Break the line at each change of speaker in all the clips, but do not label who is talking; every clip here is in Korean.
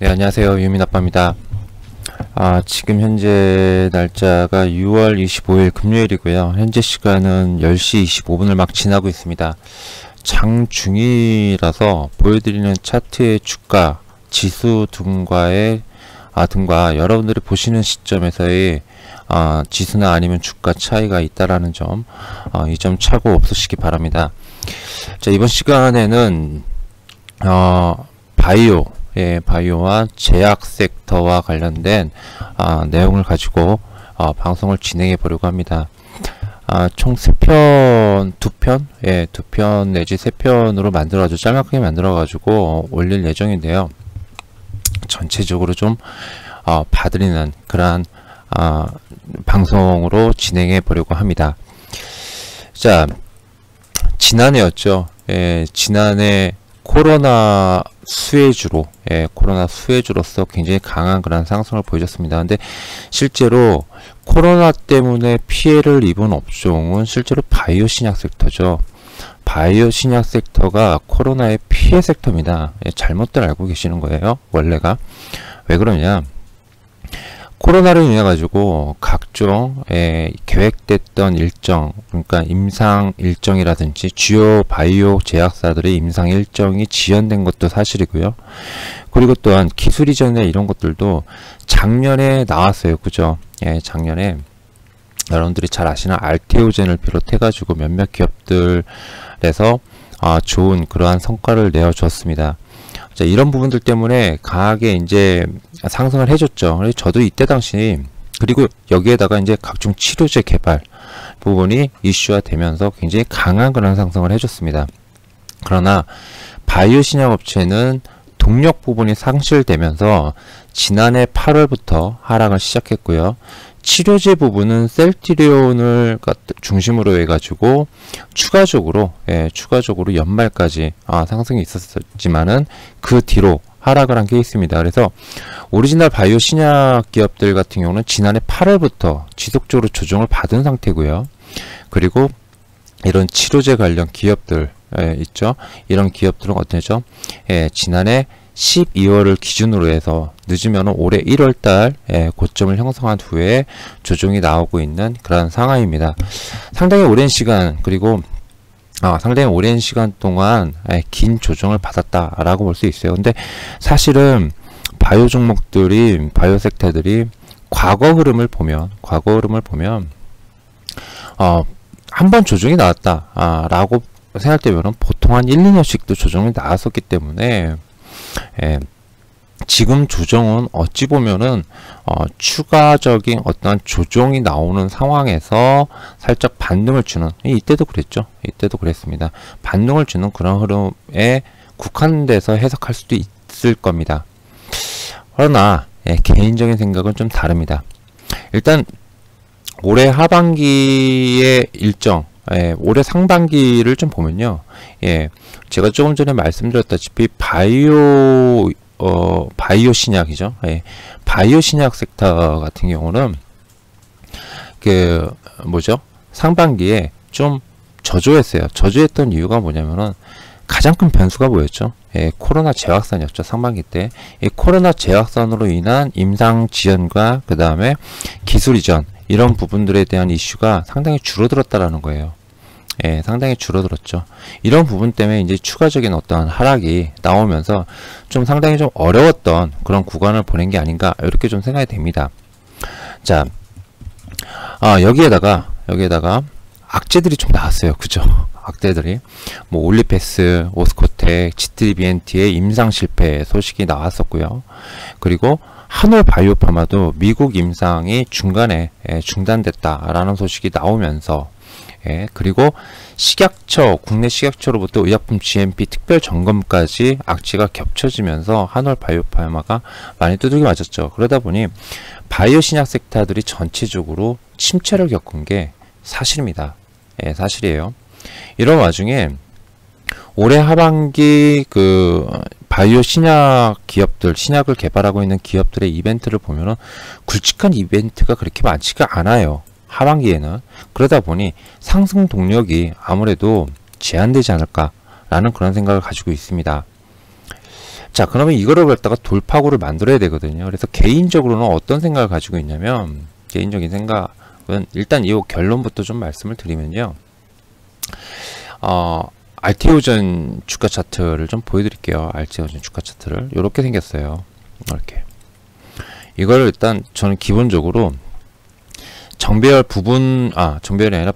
네, 안녕하세요. 유민아빠입니다. 지금 현재 날짜가 6월 25일 금요일이고요. 현재 시간은 10시 25분을 막 지나고 있습니다. 장중이라서 보여드리는 차트의 주가, 지수 등과 여러분들이 보시는 시점에서의 지수나 아니면 주가 차이가 있다라는 점, 이 점 착오 없으시기 바랍니다. 자, 이번 시간에는 바이오와 제약 섹터와 관련된 내용을 가지고 방송을 진행해 보려고 합니다. 총 2편 내지 3편으로 만들어가지고 짤막하게 만들어가지고 올릴 예정인데요. 전체적으로 좀 봐드리는 그러한 방송으로 진행해 보려고 합니다. 자, 지난해였죠. 지난해 코로나 수혜주로서 굉장히 강한 그런 상승을 보여줬습니다. 근데 실제로 코로나 때문에 피해를 입은 업종은 실제로 바이오 신약 섹터죠. 바이오 신약 섹터가 코로나의 피해 섹터입니다. 잘못들 알고 계시는 거예요. 원래가. 왜 그러냐? 코로나로 인해 가지고 각종 계획됐던 일정, 그러니까 임상 일정이라든지 주요 바이오 제약사들의 임상 일정이 지연된 것도 사실이고요. 그리고 또한 기술 이전의 이런 것들도 작년에 나왔어요. 그죠? 작년에 여러분들이 잘 아시는 알테오젠을 비롯해 가지고 몇몇 기업들에서 좋은 그러한 성과를 내어줬습니다. 자, 이런 부분들 때문에 강하게 이제 상승을 해줬죠. 그래서 저도 이때 당시, 그리고 여기에다가 이제 각종 치료제 개발 부분이 이슈화 되면서 굉장히 강한 그런 상승을 해줬습니다. 그러나 바이오 신약 업체는 동력 부분이 상실되면서 지난해 8월부터 하락을 시작했고요. 치료제 부분은 셀트리온을 중심으로 해가지고 추가적으로 연말까지 상승이 있었지만은 그 뒤로 하락을 한 게 있습니다. 그래서 오리지널 바이오 신약 기업들 같은 경우는 지난해 8월부터 지속적으로 조정을 받은 상태고요. 그리고 이런 치료제 관련 기업들 있죠. 이런 기업들은 어떠죠? 지난해 12월을 기준으로 해서 늦으면 올해 1월달 고점을 형성한 후에 조정이 나오고 있는 그런 상황입니다. 상당히 오랜 시간, 그리고 상당히 오랜 시간 동안 긴 조정을 받았다라고 볼 수 있어요. 근데 사실은 바이오 종목들이, 바이오 섹터들이 과거 흐름을 보면 한 번 조정이 나왔다라고 생각되면 보통 한 1, 2년씩도 조정이 나왔었기 때문에 지금 조정은 어찌 보면은 추가적인 어떤 조정이 나오는 상황에서 살짝 반등을 주는, 이때도 그랬죠. 이때도 그랬습니다. 반등을 주는 그런 흐름에 국한돼서 해석할 수도 있을 겁니다. 그러나 개인적인 생각은 좀 다릅니다. 일단 올해 하반기의 일정, 올해 상반기를 좀 보면요. 제가 조금 전에 말씀드렸다시피 바이오 신약이죠. 바이오 신약 섹터 같은 경우는 상반기에 좀 저조했어요. 저조했던 이유가 뭐냐면은 가장 큰 변수가 뭐였죠? 코로나 재확산이었죠. 상반기 때. 코로나 재확산으로 인한 임상 지연과 그 다음에 기술 이전, 이런 부분들에 대한 이슈가 상당히 줄어들었다라는 거예요. 상당히 줄어들었죠. 이런 부분 때문에 이제 추가적인 어떤 하락이 나오면서 좀 상당히 좀 어려웠던 그런 구간을 보낸 게 아닌가, 이렇게 좀 생각이 됩니다. 자, 여기에다가 악재들이 좀 나왔어요. 그죠? 악재들이 올리페스, 오스코텍, GTBNT의 임상 실패 소식이 나왔었고요. 그리고 한올 바이오파마도 미국 임상이 중간에 중단됐다라는 소식이 나오면서, 그리고 국내 식약처로부터 의약품 GMP 특별 점검까지 악재가 겹쳐지면서 한올 바이오파마가 많이 두들겨 맞았죠. 그러다 보니 바이오 신약 섹터들이 전체적으로 침체를 겪은 게 사실입니다. 사실이에요. 이런 와중에 올해 하반기 바이오 신약 기업들, 신약을 개발하고 있는 기업들의 이벤트를 보면은 굵직한 이벤트가 그렇게 많지가 않아요. 하반기에는. 그러다 보니 상승 동력이 아무래도 제한되지 않을까라는 그런 생각을 가지고 있습니다. 자, 그러면 이거를 갖다가 돌파구를 만들어야 되거든요. 그래서 개인적으로는 어떤 생각을 가지고 있냐면, 개인적인 생각은 일단 이 결론부터 좀 말씀을 드리면요. RTO전 주가 차트를 좀 보여드릴게요. RTO전 주가 차트를 이렇게 생겼어요. 이렇게. 이걸 일단 저는 기본적으로 정배열 부분, 정배열이 아니라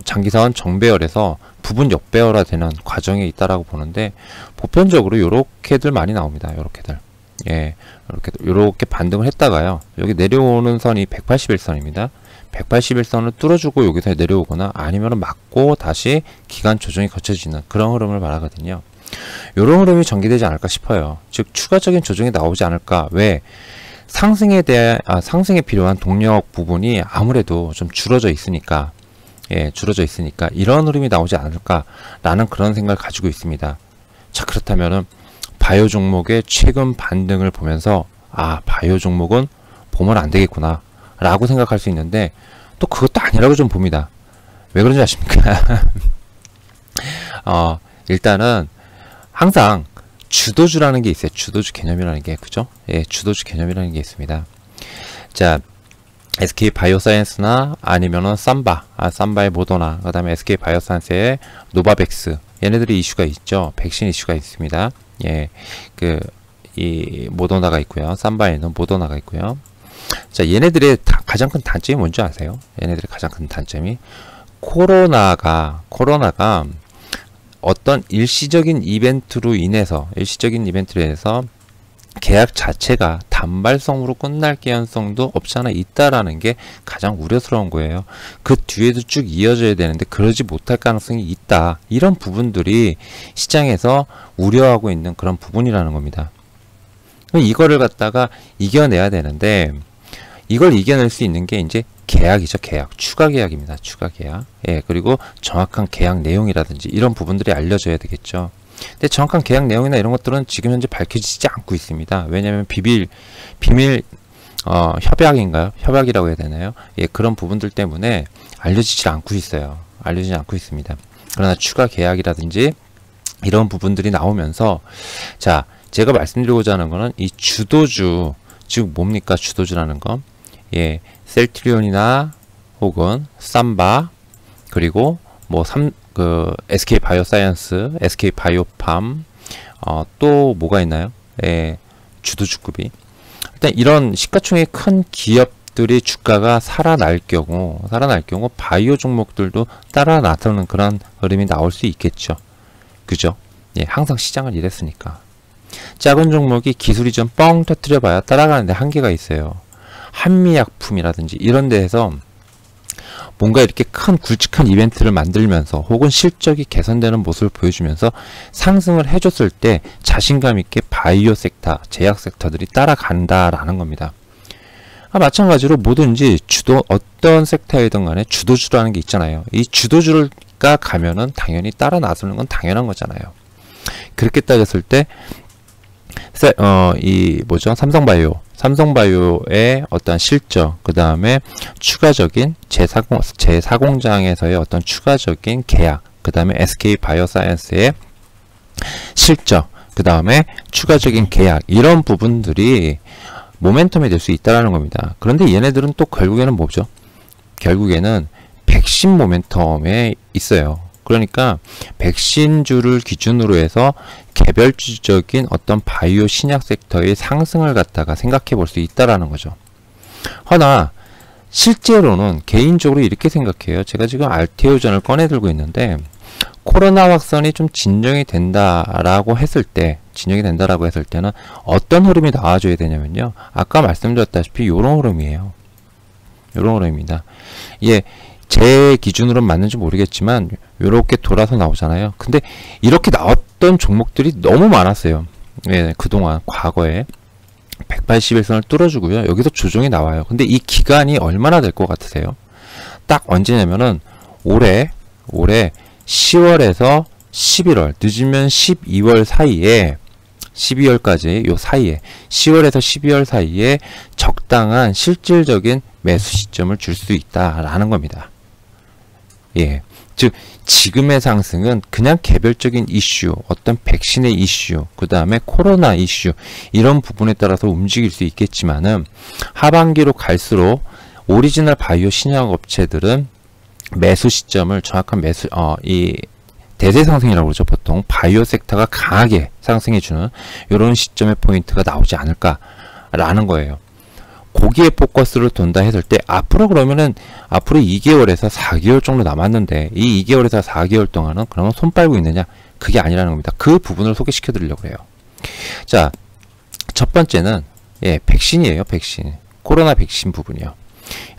장기사원 정배열에서 부분 역배열화 되는 과정에 있다라고 보는데, 보편적으로 요렇게들 많이 나옵니다. 요렇게들. 예, 요렇게 반등을 했다가요. 여기 내려오는 선이 181선입니다. 181선을 뚫어주고 여기서 내려오거나 아니면 맞고 다시 기간 조정이 거쳐지는 그런 흐름을 말하거든요. 요런 흐름이 전개되지 않을까 싶어요. 즉, 추가적인 조정이 나오지 않을까. 왜? 상승에 필요한 동력 부분이 아무래도 좀 줄어져 있으니까, 줄어져 있으니까 이런 흐름이 나오지 않을까라는 그런 생각을 가지고 있습니다. 자, 그렇다면은 바이오 종목의 최근 반등을 보면서 바이오 종목은 보면 안 되겠구나 라고 생각할 수 있는데, 또 그것도 아니라고 좀 봅니다. 왜 그런지 아십니까? 일단은 항상 주도주라는 게 있어요. 주도주 개념이라는 게, 그죠? 예, 주도주 개념이라는 게 있습니다. 자, SK 바이오사이언스나 아니면은 삼바의 모더나, 그 다음에 SK 바이오사이언스의 노바백스, 얘네들이 이슈가 있죠. 백신 이슈가 있습니다. 예, 이 모더나가 있고요. 삼바에는 모더나가 있고요. 자, 얘네들의 가장 큰 단점이 뭔지 아세요? 얘네들의 가장 큰 단점이 코로나가 어떤 일시적인 이벤트로 인해서 계약 자체가 단발성으로 끝날 개연성도 없지 않아 있다라는 게 가장 우려스러운 거예요. 그 뒤에도 쭉 이어져야 되는데 그러지 못할 가능성이 있다. 이런 부분들이 시장에서 우려하고 있는 그런 부분이라는 겁니다. 이거를 갖다가 이겨내야 되는데, 이걸 이겨낼 수 있는 게 이제 계약이죠. 추가 계약입니다. 추가 계약. 예, 그리고 정확한 계약 내용이라든지 이런 부분들이 알려져야 되겠죠. 근데 정확한 계약 내용이나 이런 것들은 지금 현재 밝혀지지 않고 있습니다. 왜냐하면 비밀 협약인가요? 협약이라고 해야 되나요? 예, 그런 부분들 때문에 알려지지 않고 있어요. 알려지지 않고 있습니다. 그러나 추가 계약이라든지 이런 부분들이 나오면서, 자, 제가 말씀드리고자 하는 거는 이 주도주, 즉 뭡니까? 주도주라는 건, 예, 셀트리온이나 혹은 삼바, 그리고 뭐 SK 바이오사이언스, SK 바이오팜, 또 뭐가 있나요? 예, 주도주급이. 일단 이런 시가총액 큰 기업들이 주가가 살아날 경우 바이오 종목들도 따라 나타나는 그런 흐름이 나올 수 있겠죠. 그죠? 예, 항상 시장을 이랬으니까. 작은 종목이 기술이 좀 뻥 터뜨려봐야 따라가는데 한계가 있어요. 한미약품이라든지 이런 데에서 뭔가 이렇게 큰 굵직한 이벤트를 만들면서 혹은 실적이 개선되는 모습을 보여주면서 상승을 해줬을 때 자신감 있게 바이오 섹터, 제약 섹터들이 따라간다라는 겁니다. 마찬가지로 뭐든지 어떤 섹터이든 간에 주도주라는 게 있잖아요. 이 주도주가 가면은 당연히 따라 나서는 건 당연한 거잖아요. 그렇게 따졌을 때 삼성바이오의 어떤 실적, 그 다음에 추가적인 제4공장에서의 어떤 추가적인 계약, 그 다음에 SK 바이오사이언스의 실적, 그 다음에 추가적인 계약, 이런 부분들이 모멘텀이 될 수 있다는 겁니다. 그런데 얘네들은 또 결국에는 뭐죠? 결국에는 백신 모멘텀에 있어요. 그러니까 백신주를 기준으로 해서 개별주적인 어떤 바이오 신약 섹터의 상승을 갖다가 생각해 볼 수 있다라는 거죠. 허나 실제로는 개인적으로 이렇게 생각해요. 제가 지금 RTO전을 꺼내 들고 있는데, 코로나 확산이 좀 진정이 된다라고 했을 때는 어떤 흐름이 나와줘야 되냐면요. 아까 말씀드렸다시피 요런 흐름이에요. 요런 흐름입니다. 예, 제 기준으로는 맞는지 모르겠지만 요렇게 돌아서 나오잖아요. 근데 이렇게 나왔던 종목들이 너무 많았어요. 예, 그동안 과거에 181선을 뚫어주고요. 여기서 조정이 나와요. 근데 이 기간이 얼마나 될 것 같으세요? 딱 언제냐면은 올해 10월에서 11월, 늦으면 12월 사이에, 12월까지 요 사이에, 10월에서 12월 사이에 적당한 실질적인 매수 시점을 줄 수 있다라는 겁니다. 예. 즉 지금의 상승은 그냥 개별적인 이슈, 어떤 백신의 이슈, 그 다음에 코로나 이슈 이런 부분에 따라서 움직일 수 있겠지만은 하반기로 갈수록 오리지널 바이오 신약 업체들은 매수 시점을 정확한 이 대세 상승이라고 그러죠. 보통 바이오 섹터가 강하게 상승해주는 이런 시점의 포인트가 나오지 않을까라는 거예요. 거기에 포커스를 둔다 했을 때 앞으로 그러면은 앞으로 2개월에서 4개월 정도 남았는데 이 2개월에서 4개월 동안은 그러면 손 빨고 있느냐? 그게 아니라는 겁니다. 그 부분을 소개시켜 드리려고 해요. 자, 첫 번째는 백신이에요. 백신. 코로나 백신 부분이요.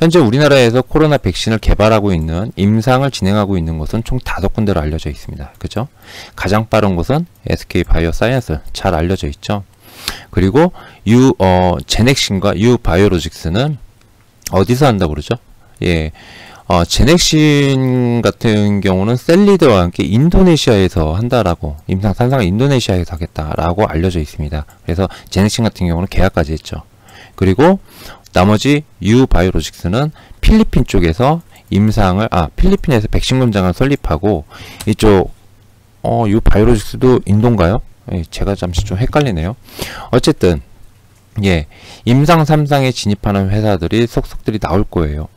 현재 우리나라에서 코로나 백신을 개발하고 있는 임상을 진행하고 있는 곳은 총 5군데로 알려져 있습니다. 그죠? 가장 빠른 곳은 SK바이오사이언스 잘 알려져 있죠. 그리고 제넥신과 유바이오로직스는 어디서 한다고 그러죠? 제넥신 같은 경우는 셀리드와 함께 인도네시아에서 한다라고, 임상 3상을 인도네시아에서 하겠다라고 알려져 있습니다. 그래서 제넥신 같은 경우는 계약까지 했죠. 그리고 나머지 유바이오로직스는 필리핀 쪽에서 필리핀에서 백신 공장을 설립하고, 이쪽 유바이오로직스도 인도인가요? 제가 잠시 좀 헷갈리네요. 어쨌든 임상 3상에 진입하는 회사들이 속속들이 나올 거예요.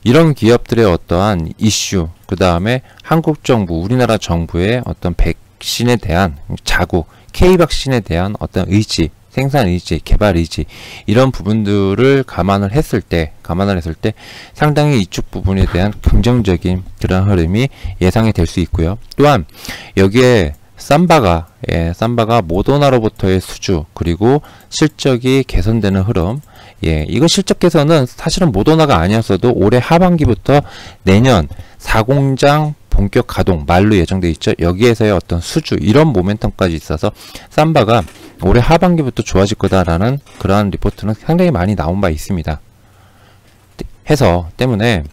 이런 기업들의 어떠한 이슈, 그 다음에 한국 정부, 우리나라 정부의 어떤 백신에 대한 자국, K백신에 대한 어떤 의지, 생산 의지, 개발 의지, 이런 부분들을 감안을 했을 때 상당히 이쪽 부분에 대한 긍정적인 그런 흐름이 예상이 될 수 있고요. 또한 여기에 삼바가 모더나로부터의 수주, 그리고 실적이 개선되는 흐름, 이거 실적 개선은 사실은 모더나가 아니었어도 올해 하반기부터 내년 4공장 본격 가동 말로 예정되어 있죠. 여기에서의 어떤 수주, 이런 모멘텀까지 있어서 삼바가 올해 하반기부터 좋아질 거다라는 그러한 리포트는 상당히 많이 나온 바 있습니다. 때문에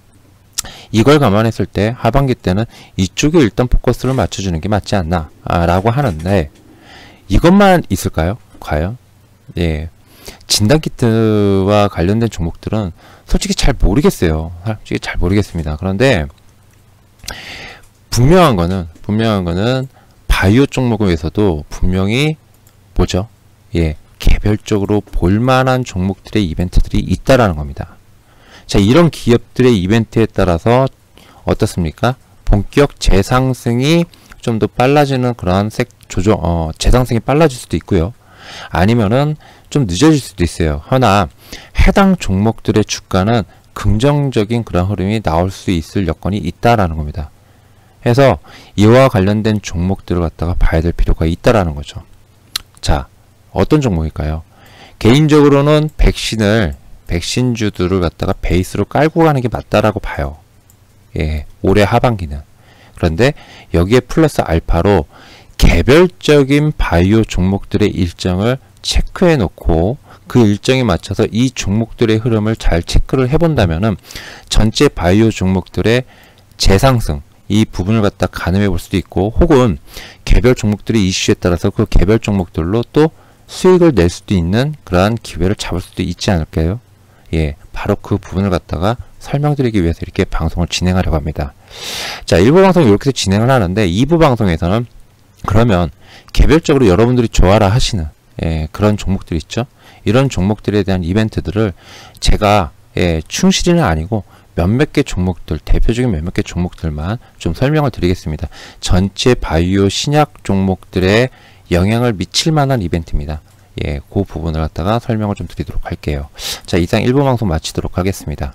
이걸 감안했을 때 하반기 때는 이쪽에 일단 포커스를 맞춰주는 게 맞지 않나 라고 하는데, 이것만 있을까요? 과연? 진단키트와 관련된 종목들은 솔직히 잘 모르겠어요. 솔직히 잘 모르겠습니다. 그런데 분명한 거는 바이오 종목에서도 분명히 뭐죠? 개별적으로 볼만한 종목들의 이벤트들이 있다라는 겁니다. 자, 이런 기업들의 이벤트에 따라서 어떻습니까? 본격 재상승이 좀 더 빨라지는 그러한 재상승이 빨라질 수도 있고요. 아니면은 좀 늦어질 수도 있어요. 허나 해당 종목들의 주가는 긍정적인 그런 흐름이 나올 수 있을 여건이 있다라는 겁니다. 해서 이와 관련된 종목들을 갖다가 봐야 될 필요가 있다라는 거죠. 자, 어떤 종목일까요? 개인적으로는 백신주들을 갖다가 베이스로 깔고 가는 게 맞다라고 봐요. 올해 하반기는. 그런데 여기에 플러스 알파로 개별적인 바이오 종목들의 일정을 체크해 놓고 그 일정에 맞춰서 이 종목들의 흐름을 잘 체크를 해본다면은 전체 바이오 종목들의 재상승, 이 부분을 갖다 가늠해 볼 수도 있고, 혹은 개별 종목들의 이슈에 따라서 그 개별 종목들로 또 수익을 낼 수도 있는 그러한 기회를 잡을 수도 있지 않을까요? 바로 그 부분을 갖다가 설명드리기 위해서 이렇게 방송을 진행하려고 합니다. 자, 1부 방송 이렇게 진행을 하는데 2부 방송에서는 그러면 개별적으로 여러분들이 좋아라 하시는 그런 종목들 있죠. 이런 종목들에 대한 이벤트들을 제가 충실히는 아니고 몇몇 개 종목들, 대표적인 몇몇 개 종목들만 좀 설명을 드리겠습니다. 전체 바이오 신약 종목들에 영향을 미칠 만한 이벤트입니다. 그 부분을 갖다가 설명을 좀 드리도록 할게요. 자, 이상 1부 방송 마치도록 하겠습니다.